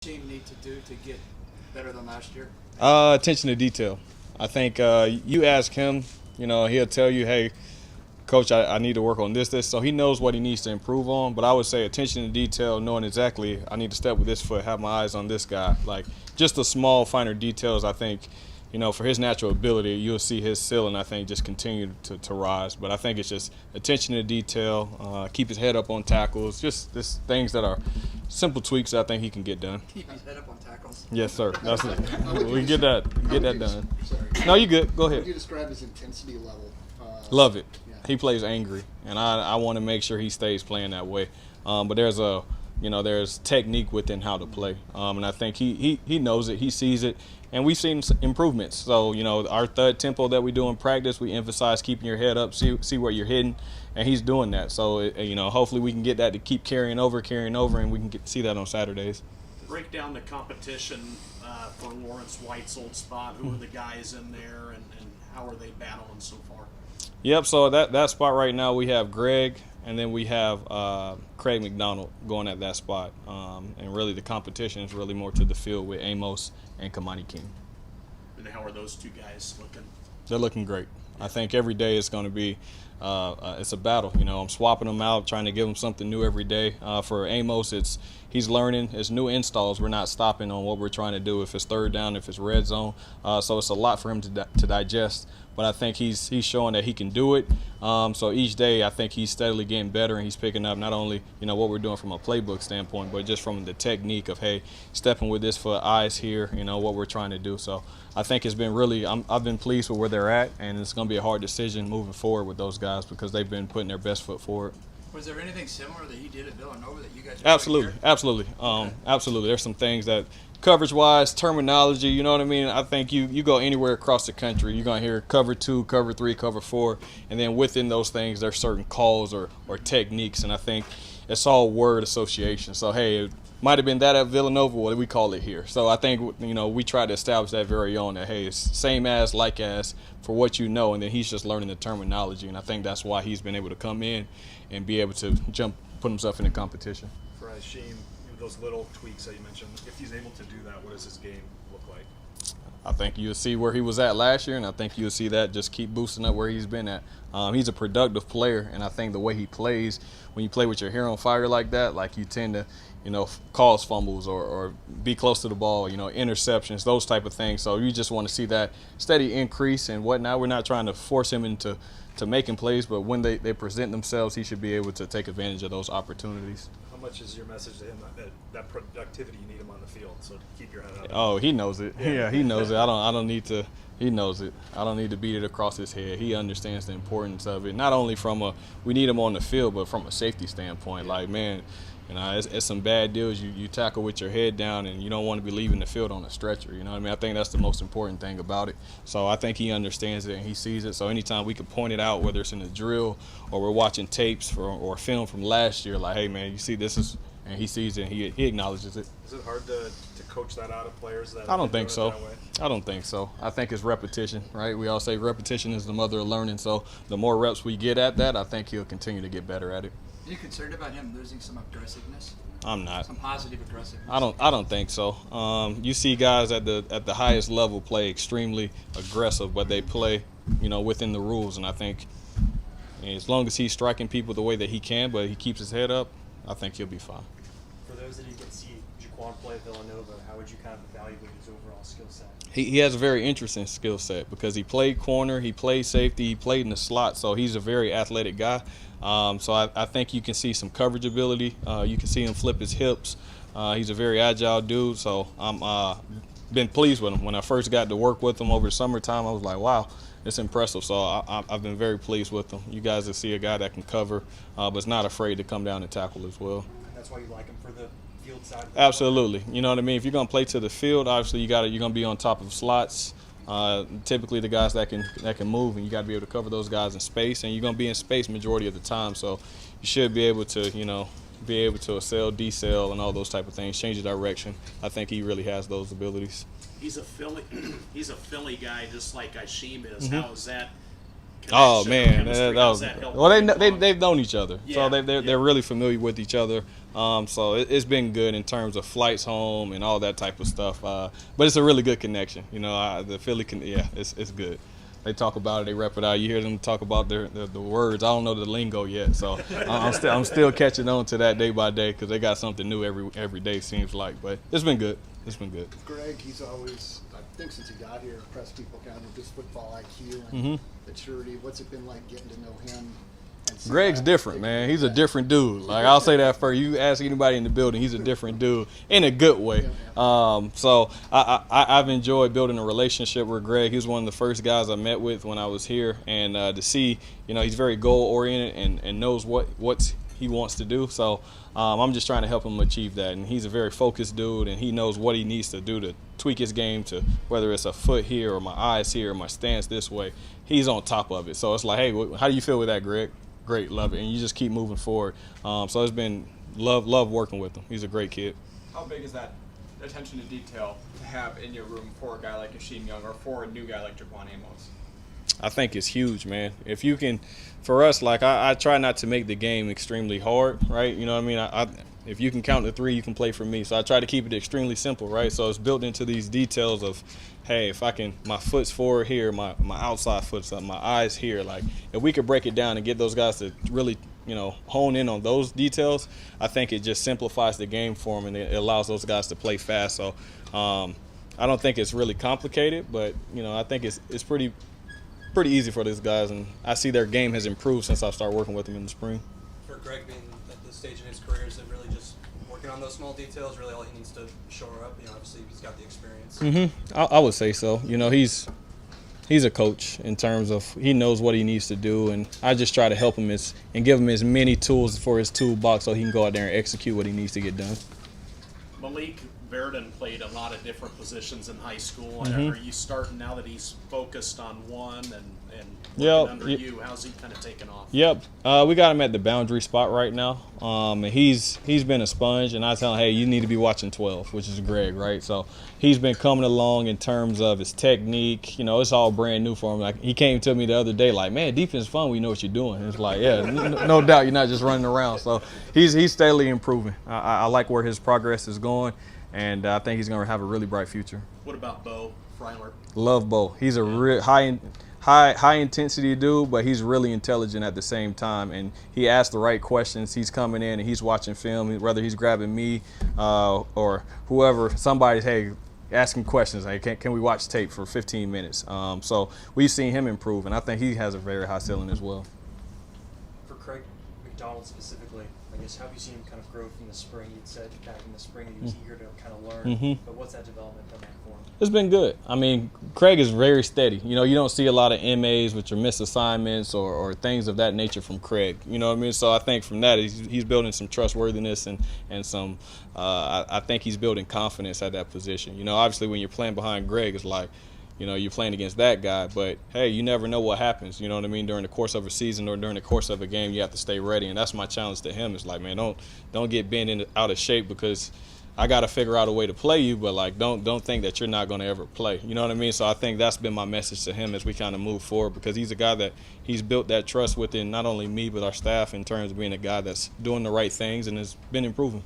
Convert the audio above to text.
Team need to do to get better than last year? Attention to detail. I think you ask him, he'll tell you, hey, coach, I need to work on this. So he knows what he needs to improve on. But I would say attention to detail, knowing exactly I need to step with this foot, have my eyes on this guy. Like just the small, finer details, I think, for his natural ability, you'll see his ceiling, I think, just continue to rise. But I think it's just attention to detail, keep his head up on tackles, just things that are simple tweaks that I think he can get done. Keep his head up on tackles. Yes, sir. That's it. We can get that done. Sorry. No, you good. Go How would ahead. you describe his intensity level? Love it. Yeah. He plays angry, and I want to make sure he stays playing that way. But there's technique within how to play, and I think he knows it. He sees it, and we've seen improvements. So our thud tempo that we do in practice, we emphasize keeping your head up, see where you're hitting, and he's doing that. So hopefully we can get that to keep carrying over, and we can see that on Saturdays. Break down the competition for Lawrence White's old spot. Who are the guys in there, and how are they battling so far? Yep, so that spot right now we have Greg, and then we have Craig McDonald going at that spot. And really the competition is really more to the field with Amos and Kamani King. And how are those two guys looking? They're looking great. I think every day is going to be it's a battle. I'm swapping them out, trying to give them something new every day. For Amos, he's learning. It's new installs. We're not stopping on what we're trying to do. If it's third down, if it's red zone, so it's a lot for him to digest. But I think he's showing that he can do it. So each day, I think he's steadily getting better, and he's picking up not only what we're doing from a playbook standpoint, but just from the technique of stepping with this foot, eyes here, what we're trying to do. So I think it's been really I've been pleased with where they're at, and it's going to be a hard decision moving forward with those guys because they've been putting their best foot forward. Was there anything similar that he did at Villanova that you guys? Absolutely. Okay. Absolutely. There's some things that coverage-wise, terminology, you know what I mean? I think you go anywhere across the country, you're going to hear cover 2, cover 3, cover 4, and then within those things, there's certain calls or techniques, and I think it's all word association. So, hey, it might have been that at Villanova, what do we call it here? So I think, we try to establish that very own, that, hey, it's same as, like as, for what you know, and then he's just learning the terminology, and I think that's why he's been able to come in and be able to put himself in the competition. For Hasheem, those little tweaks that you mentioned, if he's able to do that, what does his game look like? I think you'll see where he was at last year, and I think you'll see that just keep boosting up where he's been at. He's a productive player, and I think the way he plays, when you play with your hair on fire like that, like you tend to, cause fumbles or be close to the ball, interceptions, those type of things. So you just want to see that steady increase and whatnot. We're not trying to force him into making plays, but when they present themselves, he should be able to take advantage of those opportunities. How much is your message to him that productivity you need him on the field, so to keep your head up? Oh, he knows it. Yeah, he knows it. I don't need to. He knows it. I don't need to beat it across his head. He understands the importance of it. Not only we need him on the field, but from a safety standpoint. Like, man, it's some bad deals. You tackle with your head down, and you don't want to be leaving the field on a stretcher. You know what I mean? I think that's the most important thing about it. So I think he understands it and he sees it. So anytime we can point it out, whether it's in a drill or we're watching tapes or film from last year, like, hey, man, you see this is, and he sees it and he acknowledges it. Is it hard to coach that out of players? I don't think so. I don't think so. I think it's repetition, right? We all say repetition is the mother of learning. So the more reps we get at that, I think he'll continue to get better at it. Are you concerned about him losing some aggressiveness? I'm not. Some positive aggressiveness. I don't think so. You see guys at the highest level play extremely aggressive, but they play, within the rules. And I think as long as he's striking people the way that he can, but he keeps his head up, I think he'll be fine. For those that didn't get to see Jaquan play at Villanova, how would you kind of evaluate his overall skill set? He has a very interesting skill set because he played corner, he played safety, he played in the slot, so he's a very athletic guy. So I think you can see some coverage ability. You can see him flip his hips. He's a very agile dude, so I'm been pleased with him. When I first got to work with him over the summertime, I was like, wow, it's impressive. So I've been very pleased with him. You guys will see a guy that can cover, but is not afraid to come down and tackle as well. And that's why you like him for the field side? Absolutely. You know what I mean? If you're going to play to the field, obviously you're going to be on top of slots. Typically the guys that can move, and you got to be able to cover those guys in space, and you're going to be in space majority of the time. So you should be able to, accel, decel, and all those type of things, change the direction. I think he really has those abilities. He's a Philly guy, just like Hasheem is. Mm-hmm. How is that Oh connection, man, chemistry? that How's was, that help well you along? they've known each other, Yeah, so yeah. they're really familiar with each other. So it's been good in terms of flights home and all that type of stuff. But it's a really good connection. You know, the Philly it's good. They talk about it, they rep it out. You hear them talk about the words. I don't know the lingo yet, so I'm still catching on to that day by day because they got something new every day seems like. But it's been good. It's been good. Greg, he's always, I think since he got here, impressed people kind of with his football IQ and Mm-hmm. maturity. What's it been like getting to know him? And see Greg's that different, taking man. He's a that? different dude. Like I'll say that first. You ask anybody in the building, he's a different dude in a good way. So I've enjoyed building a relationship with Greg. He was one of the first guys I met with when I was here, and to see, you know, he's very goal oriented and knows what he wants to do. So I'm just trying to help him achieve that. And he's a very focused dude, and he knows what he needs to do to tweak his game to whether it's a foot here or my eyes here or my stance this way. He's on top of it. So it's like, hey, how do you feel with that, Greg? Great, love it. And you just keep moving forward. So it's been love working with him. He's a great kid. How big is that attention to detail to have in your room for a guy like Yasheem Young or for a new guy like Jaquan Amos? I think it's huge, man. If you can, for us, like I try not to make the game extremely hard, right? You know what I mean? If you can count to 3, you can play for me. So I try to keep it extremely simple, right? So it's built into these details of, hey, if I can, my foot's forward here, my outside foot's up, my eyes here. Like if we could break it down and get those guys to really, you know, hone in on those details, I think it just simplifies the game for them and it allows those guys to play fast. So I don't think it's really complicated, but you know, I think it's pretty easy for these guys, and I see their game has improved since I started working with them in the spring. For Greg being at this stage in his career, is it really just working on those small details, really all he needs to shore up? You know, obviously he's got the experience. I would say so. You know, he's a coach in terms of he knows what he needs to do, and I just try to help him and give him as many tools for his toolbox so he can go out there and execute what he needs to get done. Malik Verdon played a lot of different positions in high school. Mm-hmm. Are you starting now that he's focused on one and Yep. working under you? How's he kind of taken off? Yep, we got him at the boundary spot right now, and he's been a sponge. And I tell him, hey, you need to be watching 12, which is Greg, right? So he's been coming along in terms of his technique. You know, it's all brand new for him. Like he came to me the other day, like, man, defense is fun. We know what you're doing. It's like, yeah, no doubt, you're not just running around. So he's steadily improving. I like where his progress is going, and I think he's going to have a really bright future. What about Bo Freiler? Love Bo. He's a real high intensity dude, but he's really intelligent at the same time, and he asks the right questions. He's coming in and he's watching film, whether he's grabbing me or whoever, somebody's, hey, asking questions like, can we watch tape for 15 minutes? So we've seen him improve, and I think he has a very high ceiling as well. For Craig McDonald specifically, I guess, how have you seen him kind of grow from the spring? You'd said back in the spring that he was eager to kind of learn, but what's that development been like for him? It's been good. I mean, Craig is very steady. You know, you don't see a lot of MAs, which are missed assignments or things of that nature from Craig. You know what I mean? So I think from that, he's building some trustworthiness and some, I think he's building confidence at that position. You know, obviously when you're playing behind Greg, it's like, you know, you're playing against that guy, but hey, you never know what happens, you know what I mean, during the course of a season or during the course of a game. You have to stay ready, and that's my challenge to him. Is like, man, don't get bent out of shape because I got to figure out a way to play you, but like don't think that you're not going to ever play. You know what I mean? So I think that's been my message to him as we kind of move forward, because he's a guy that he's built that trust within not only me but our staff in terms of being a guy that's doing the right things and has been improving.